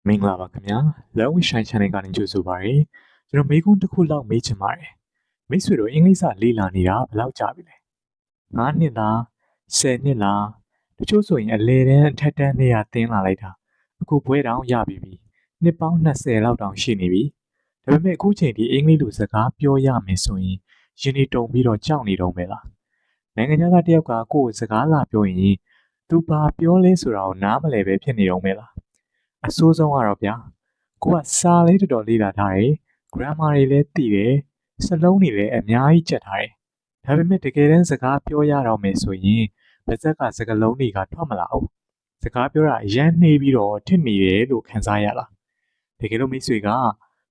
မင်္ဂလာပါခင်ဗျာလောင်းဝရှိုင်း channel ကနေကြိုဆိုပါရစေကျွန်တော်မေးခွန်းတစ်ခုလောက်မေးချင်ပါတယ်မိတ်ဆွေတို့အင်္ဂလိပ်စာလေ့လာနေတာဘယ်လောက်ကြာပြီလဲ9နှစ်လား10နှစ်လားတချို့ဆိုရင်အလယ်တန်းအထက်တန်းနေရာတင်းလာလိုက်တာအခုဘွဲတောင်ရပြီနှစ်ပေါင်း20လောက်တောင်ရှိနေပြီဒါပေမဲ့အခုချိန်ဒီအင်္ဂလိပ်လိုစကားပြောရမယ်ဆိုရင်ယဉ်နေတုံပြီးတော့ကြောက်နေတော့မယ်လားနိုင်ငံခြားသားတယောက်ကကိုယ့်ကိုစကားလာပြောရင်သူဘာပြောလဲဆိုတာကိုနားမလည်ပဲဖြစ်နေတော့မယ်လားအဆိုးဆုံးကတော့ဗျာကိုကစာလေးတော်တော်လေ့လာထားတယ် grammar တွေလည်းသိတယ်စလုံးတွေလည်းအများကြီးကြက်ထားတယ်ဒါပေမဲ့တကယ်တမ်းစကားပြောရတော့မယ်ဆိုရင်ပါဇက်ကစကားလုံးတွေကထွက်မလာဘူးစကားပြောတာအရန်နှေးပြီးတော့ထစ်နေတယ်လို့ခံစားရလားတကယ်လို့မိတ်ဆွေက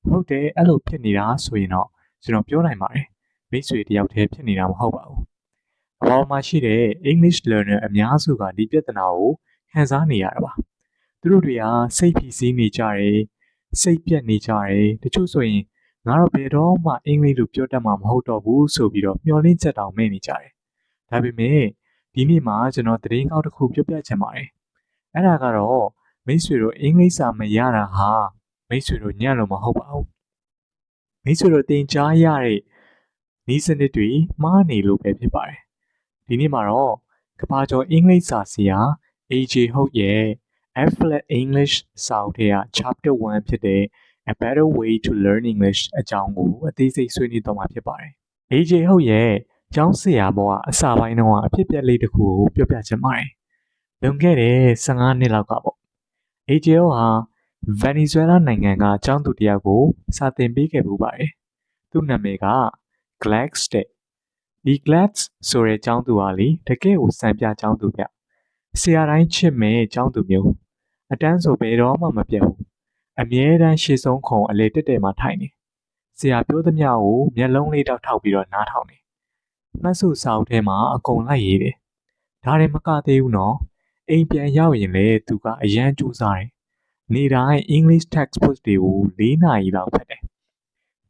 ဟုတ်တယ်အဲ့လိုဖြစ်နေတာဆိုရင်တော့ကျွန်တော်ပြောနိုင်ပါတယ်မိတ်ဆွေတယောက်တည်းဖြစ်နေတာမဟုတ်ပါဘူးအပေါ်မှာရှိတဲ့ English learner အများစုကဒီပြဿနာကိုခံစားနေရတာပါသူတို့တွေကစိတ်ဖိစီးနေကြတယ်စိတ်ပြတ်နေကြတယ်တချို့ဆိုရင်ငါတော့ဘယ်တော့မှအင်္ဂလိပ်လိုပြောတတ်မှာမဟုတ်တော့ဘူးဆိုပြီးတော့မျှော်လင့်ချက်တောင်မဲ့နေကြတယ်ဒါပေမဲ့ဒီနေ့မှာကျွန်တော်သတင်းကောက်တစ်ခုပြောပြချင်ပါတယ်အဲ့ဒါကတော့မိတ်ဆွေတို့အင်္ဂလိပ်စာမရတာဟာမိတ်ဆွေတို့ညံ့လို့မဟုတ်ပါဘူးမိတ်ဆွေတို့သင်ကြားရတဲ့နည်းစနစ်တွေမှားနေလို့ပဲဖြစ်ပါတယ်ဒီနေ့မှာတော့ကမ္ဘာကျော်အင်္ဂလိပ်စာဆရာ AJ ဟုတ်ရဲ့ Afflet English စာအုပ်ထဲက Chapter 1ဖြစ်တဲ့ A Better Way to Learn English အကြောင်းကိုအသေးစိတ်ဆွေးနွေးသွားမှာဖြစ်ပါတယ်။ AJ ဟုတ်ရဲ့ကျောင်းဆရာဘဝအစပိုင်းတုန်းကအဖြစ်အပျက်လေးတစ်ခုကိုပြောပြချင်ပါတယ်။လွန်ခဲ့တဲ့15နှစ်လောက်ကပေါ့။ AJ ဟာ Venezuela နိုင်ငံကကျောင်းသူတစ်ယောက်ကိုစာသင်ပေးခဲ့ပူပါတယ်။သူ့နာမည်က Glex တဲ့ဒီ Glex ဆိုတဲ့ကျောင်းသူဟာလေတကယ့်ကိုစံပြကျောင်းသူဗျ။ဆရာတိုင်းချစ်မဲ့ကျောင်းသူမျိုးအတန်းဆိုဘယ်တော့မှမပြတ်ဘူးအမြဲတမ်းရှေ့ဆုံးခုံအလေတက်တယ်မှာထိုင်နေဆရာပြောသမျှကိုမျက်လုံးလေးတောက်ထောက်ပြီးတော့နားထောင်နေမှတ်စုစာအုပ်ထဲမှာအကုန်လိုက်ရေးတယ်ဒါတွေမကသေးဘူးနော်အိမ်ပြန်ရောက်ရင်လေသူကအရန်ကြိုးစားတယ်နေ့တိုင်း English textbook တွေကို4နာရီလောက်ဖတ်တယ်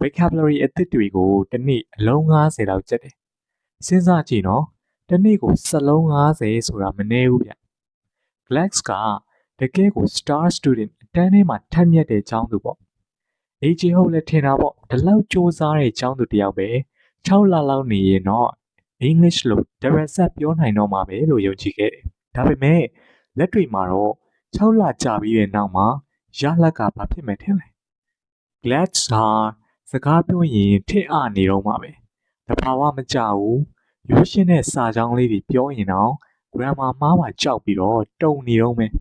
vocabulary အသစ်တွေကိုတစ်နေ့အလုံး90လောက်ကျက်တယ်စဉ်းစားကြည့်နော်တစ်နေ့ကိုစလုံး90ဆိုတာမနည်းဘူးဗျ Glex ကတကယ်ကို star student အတန်းထဲမှာထက်မြက်တဲ့ကျောင်းသူပေါ့ AJ ဟုတ်လည်းထင်တာပေါ့ဒီလောက်စူးစမ်းတဲ့ကျောင်းသူတယောက်ပဲ6လလောက်နေရင်တော့ English လို့ direct ဆက်ပြောနိုင်တော့မှာပဲလို့ယုံကြည်ခဲ့တယ်ဒါပေမဲ့လက်တွေ့မှာတော့6လကြာပြီးတဲ့နောက်မှာရလက်ကဘာဖြစ်မယ်ထင်လဲ Glex ဟာစကားပြောရင်ထစ်အနေတော့မှာပဲတဘာဝမကြဘူးရိုးရှင်းတဲ့စာကြောင်းလေးတွေပြောရင်တော့ grammar မှားမှကြောက်ပြီးတော့တုံနေတော့မယ်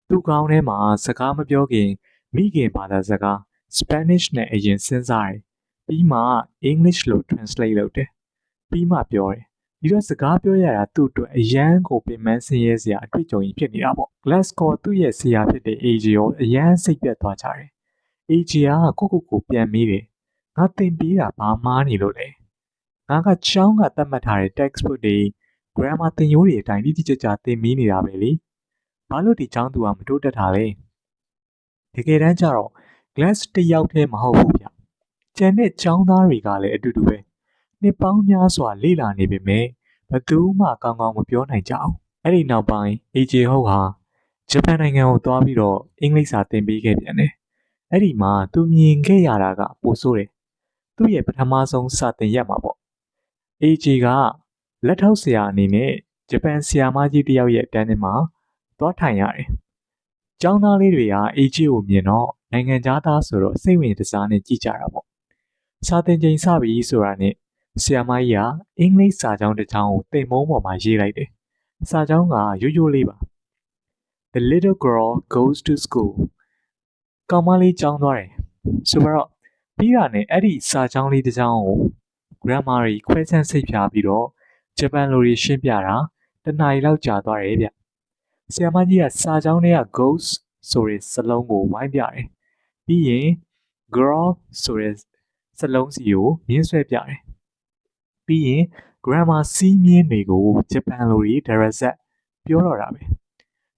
သူ့ကောင်းထဲမှာစကားမပြောခင်မိခင်ဘာသာစကား Spanish နဲ့အရင်စဉ်းစားတယ်ပြီးမှ English လို့ translate လုပ်တယ်ပြီးမှပြောတယ်ဒီတော့စကားပြောရတာသူ့အတွက်အရန်ကိုပင်ပန်းဆင်းရဲစရာအတွေ့အကြုံကြီးဖြစ်နေတာပေါ့ Glasgow သူ့ရဲ့ဆရာဖြစ်တဲ့ AJ ရောအရန်စိတ်ပြတ်သွားကြတယ် AJ ကကိုပြန်မေးတယ်ငါသင်ပေးတာဘာမှားနေလို့လဲငါကချောင်းကသတ်မှတ်ထားတဲ့ textbook တွေ grammar သင်ရိုးတွေအတိုင်းတိတိကျကျသင်ပေးနေတာပဲလေဘာလို့ဒီချောင်းသူကမတိုးတက်တာလဲတကယ်တမ်းကျတော့ Glass တယောက်တည်းမဟုတ်ဘူးဗျကျန်တဲ့ကျောင်းသားတွေကလည်းအတူတူပဲနှစ်ပေါင်းများစွာလေ့လာနေပေမဲ့ဘသူမှကောင်းကောင်းမပြောနိုင်ကြဘူးအဲ့ဒီနောက်ပိုင်း AJ ဟုတ်ဟာဂျပန်နိုင်ငံကိုသွားပြီးတော့အင်္ဂလိပ်စာသင်ပေးခဲ့ပြန်တယ်အဲ့ဒီမှာသူမြင်ခဲ့ရတာကပိုဆိုးတယ်သူ့ရဲ့ပထမဆုံးစာသင်ရက်မှာပေါ့ AJ ကလက်ထောက်ဆရာအနေနဲ့ဂျပန်ဆရာမကြီးတယောက်ရဲ့တန်းထဲမှာသွားထိုင်ရတယ်။ကျောင်းသားလေးတွေက AJ ကိုမြင်တော့နိုင်ငံသားဆိုတော့စိတ်ဝင်တစားနဲ့ကြည့်ကြတာပေါ့။စာသင်ချိန်စပြီဆိုတာနဲ့ဆရာမကြီးကအင်္ဂလိပ်စာကြောင်းတစ်ကြောင်းကိုသင်မုန်းပေါ်မှာရေးလိုက်တယ်။စာကြောင်းကရိုးရိုးလေးပါ The little girl goes to school ကောင်မလေးကျောင်းသွားတယ်။ဆိုတော့ပြီးတာနဲ့အဲ့ဒီစာကြောင်းလေးတစ်ကြောင်းကို grammar တွေခွဲခြမ်းစိတ်ဖြာပြီးတော့ဂျပန်လိုတွေရှင်းပြတာတစ်နာရီလောက်ကြာသွားတယ်ဗျဆရာမကြီးကစာကြောင်းထဲက goes ဆိုတဲ့စလုံးကိုဝိုင်းပြတယ်ပြီးရင် girl ဆိုတဲ့စလုံးစီကိုမြင်းဆွဲပြတယ်ပြီးရင် grammar စီးမြင်းတွေကိုဂျပန်လိုတွေ direct ဆက်ပြောတော့တာပဲ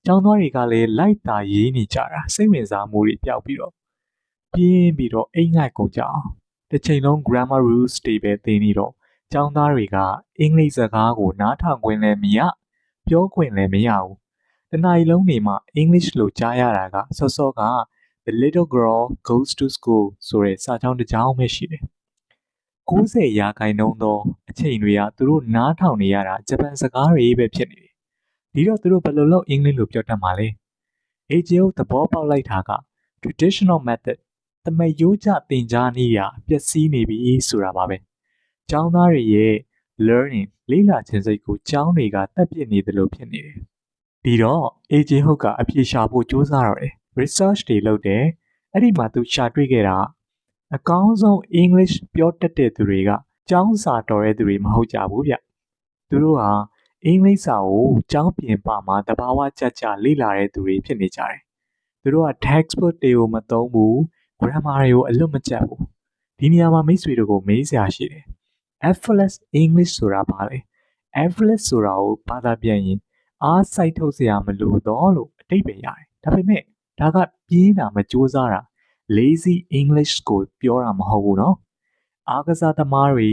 ကျောင်းသားတွေကလည်းလိုက်တာရေးနေကြတာစိတ်ဝင်စားမှုတွေပျောက်ပြီးတော့ပြင်းပြီးတော့အိမ်ငိုက်ကုန်ကြအောင်တစ်ချိန်လုံး grammar rules တွေပဲသင်နေတော့ကျောင်းသားတွေကအင်္ဂလိပ်စကားကိုနားထောင်ခွင့်လည်းမရပြောခွင့်လည်းမရဘူး တနားရီလုံးနေမှာ English လို့ကြားရတာကစောက The Little Girl Goes to School ဆိုတဲ့စာကြောင်းတစ်ကြောင်းပဲရှိတယ်။90%သောအချိန်တွေကသူတို့နားထောင်နေရတာဂျပန်စကားတွေပဲဖြစ်နေတယ်။ဒီတော့သူတို့ဘယ်လိုလုပ်အင်္ဂလိပ်လိုပြောတတ်မှာလဲ။ AJO သဘောပေါက်လိုက်တာက traditional method တမယိုးကျသင်ကြားနည်းရာပျက်စီးနေပြီဆိုတာပါပဲ။ကျောင်းသားတွေရဲ့ learning လေ့လာခြင်းစိတ်ကိုကျောင်းတွေကတက်ပြစ်နေတယ်လို့ဖြစ်နေတယ်။ပြီးတော့ AJ ဟုတ်ကအပြေရှာဖို့စူးစမ်းတော့တယ်။ research တွေလုပ်တယ်။အဲ့ဒီမှာသူရှာတွေ့ခဲ့တာအကောင်းဆုံး English ပြောတတ်တဲ့သူတွေကကျောင်းစာတော်တဲ့သူတွေမဟုတ်ကြဘူးဗျ။သူတို့ဟာအင်္ဂလိပ်စာကိုကျောင်းပြင်ပမှာတဘာဝကြကြလေ့လာတဲ့သူတွေဖြစ်နေကြတယ်။သူတို့က textbook တွေကိုမသုံးဘူး။ grammar တွေကိုအလွတ်မကျက်ဘူး။ဒီနေရာမှာမိတ်ဆွေတို့ကိုမေးစရာရှိတယ်။ effortless English ဆိုတာဘာလဲ။ effortless ဆိုတာကိုဘာသာပြန်ရင်အားစိုက်ထုတ်စရာမလိုတော့လို့အဓိပ္ပာယ်ရတယ်။ဒါပေမဲ့ဒါကပြင်းတာမကြိုးစားတာ lazy English ကိုပြောတာမဟုတ်ဘူးနော်။အားကစားသမားတွေ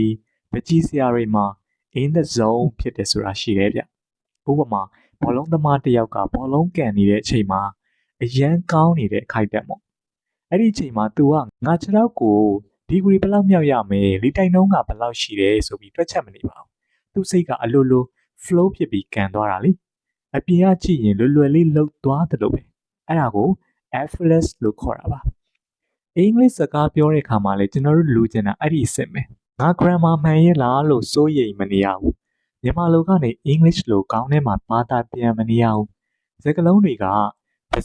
ပကြီးစရာတွေမှာ in the zone ဖြစ်တယ်ဆိုတာရှိတယ်ဗျ။ဥပမာဘောလုံးသမားတစ်ယောက်ကဘောလုံးကန်နေတဲ့အချိန်မှာအရန်ကောင်းနေတဲ့အခိုက်အတန့်ပေါ့။အဲ့ဒီအချိန်မှာ तू ကငါခြေထောက်ကိုဒီဂရီဘယ်လောက်မြောက်ရမယ်လေတိုက်နှုန်းကဘယ်လောက်ရှိတယ်ဆိုပြီးတွက်ချက်မနေပါဘူး။သူ့စိတ်ကအလိုလို flow ဖြစ်ပြီးကန်သွားတာလေ။အပြင်ကကြည့်ရင်လွယ်လွယ်လေးလှုပ်သွားတယ်လို့ပဲ။အဲ့ဒါကို effortless လို့ခေါ်တာပါ။အင်္ဂလိပ်စကားပြောတဲ့အခါမှာလေကျွန်တော်တို့လူကျင်တာအဲ့ဒီအစစ်ပဲ။ငါ grammar မှန်ရဲ့လားလို့စိုးရိမ်မနေရဘူး။မြန်မာလိုကနေ English လိုကောင်းထဲမှာဘာသာပြန်မနေရဘူး။စကားလုံးတွေကပါ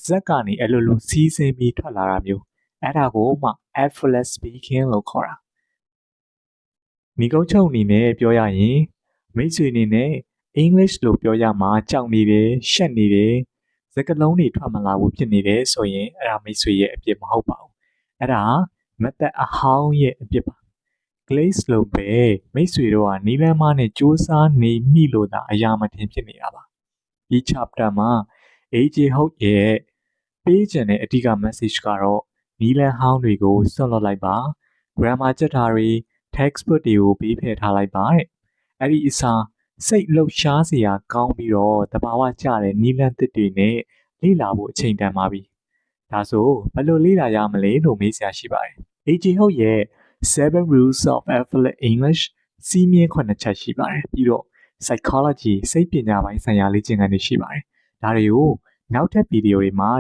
ဇက်ကနေအလိုလိုစီးဆင်းပြီးထွက်လာတာမျိုးအဲ့ဒါကိုမှ effortless speaking လို့ခေါ်တာ။မိကုန်းချုပ်အနေနဲ့ပြောရရင်မိတ်ဆွေအနေနဲ့ English လို့ပြောရမှာကြောက်နေတယ်ရှက်နေတယ်စကားလုံးတွေထွက်မလာဘူးဖြစ်နေတယ်ဆိုရင်အဲ့ဒါမိတ်ဆွေရဲ့အပြစ်မဟုတ်ပါဘူး။အဲ့ဒါ method အဟောင်းရဲ့အပြစ်ပါ။ Glaze လို့ပဲမိတ်ဆွေတို့ကနီလန်းမနဲ့စူးစမ်းနေမိလို့သာအရာမထင်ဖြစ်နေတာပါ။ဒီ chapter မှာ AJ ဟုတ်ရဲ့ပေးချင်တဲ့အဓိက message ကတော့နီလန်းဟောင်းတွေကိုစွန့်လွတ်လိုက်ပါ grammar ကျက်တာတွေ textbook တွေကိုပေးဖယ်ထားလိုက်ပါတဲ့အဲ့ဒီအစားစိတ်လှုပ်ရှားစရာကောင်းပြီးတော့တဘာဝကျတဲ့နီလန်းသစ်တွေနဲ့လေ့လာဖို့အချိန်တန်ပါပြီဒါဆိုဘယ်လိုလေ့လာရမလဲလို့မေးစရာရှိပါတယ် AJ ဟုတ်ရဲ့ 7 rules of effortless English စီးမြင်9ချက်ရှိပါတယ်ပြီးတော့ psychology စိတ်ပညာပိုင်းဆိုင်ရာလေ့ကျင့်ခန်းတွေရှိပါတယ်ဒါတွေကိုနောက်ထပ်ဗီဒီယိုတွေမှာ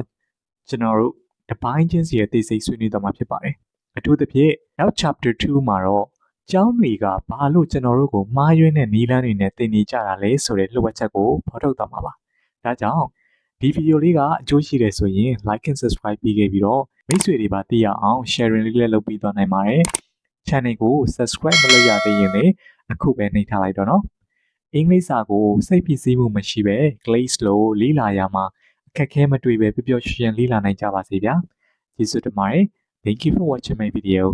ကျွန်တော်တို့တပိုင်းချင်းစီရဲ့သိစိတ်ဆွေးနွေးသွားမှာဖြစ်ပါတယ်အထူးသဖြင့်နောက် chapter 2မှာတော့ကျောင်းတွေကဘာလို့ကျွန်တော်တို့ကိုမှားယွင်းတဲ့နည်းလမ်းတွေနဲ့သင်နေကြတာလဲဆိုတဲ့လှုပ်ဝက်ချက်ကိုဖော်ထုတ်သွားမှာပါဒါကြောင့်ဒီဗီဒီယိုလေးကအကျိုးရှိတယ်ဆိုရင် like and subscribe ပေးခဲ့ပြီးတော့မိတ်ဆွေတွေပါသိရအောင် sharing လေးလည်းလုပ်ပြီးသွားနိုင်ပါတယ် channel ကို subscribe မလုပ်ရသေးရင်လည်းအခုပဲနှိပ်ထားလိုက်တော့နော်အင်္ဂလိပ်စာကိုစိတ်ဖိစီးမှုမရှိပဲ glaze လို့လေ့လာရမှာအခက်ခဲမတွေ့ပဲပျော်ရွှင်ရွှင်လေ့လာနိုင်ကြပါစေဗျာကျေးဇူးတင်ပါတယ် Thank you for watching my video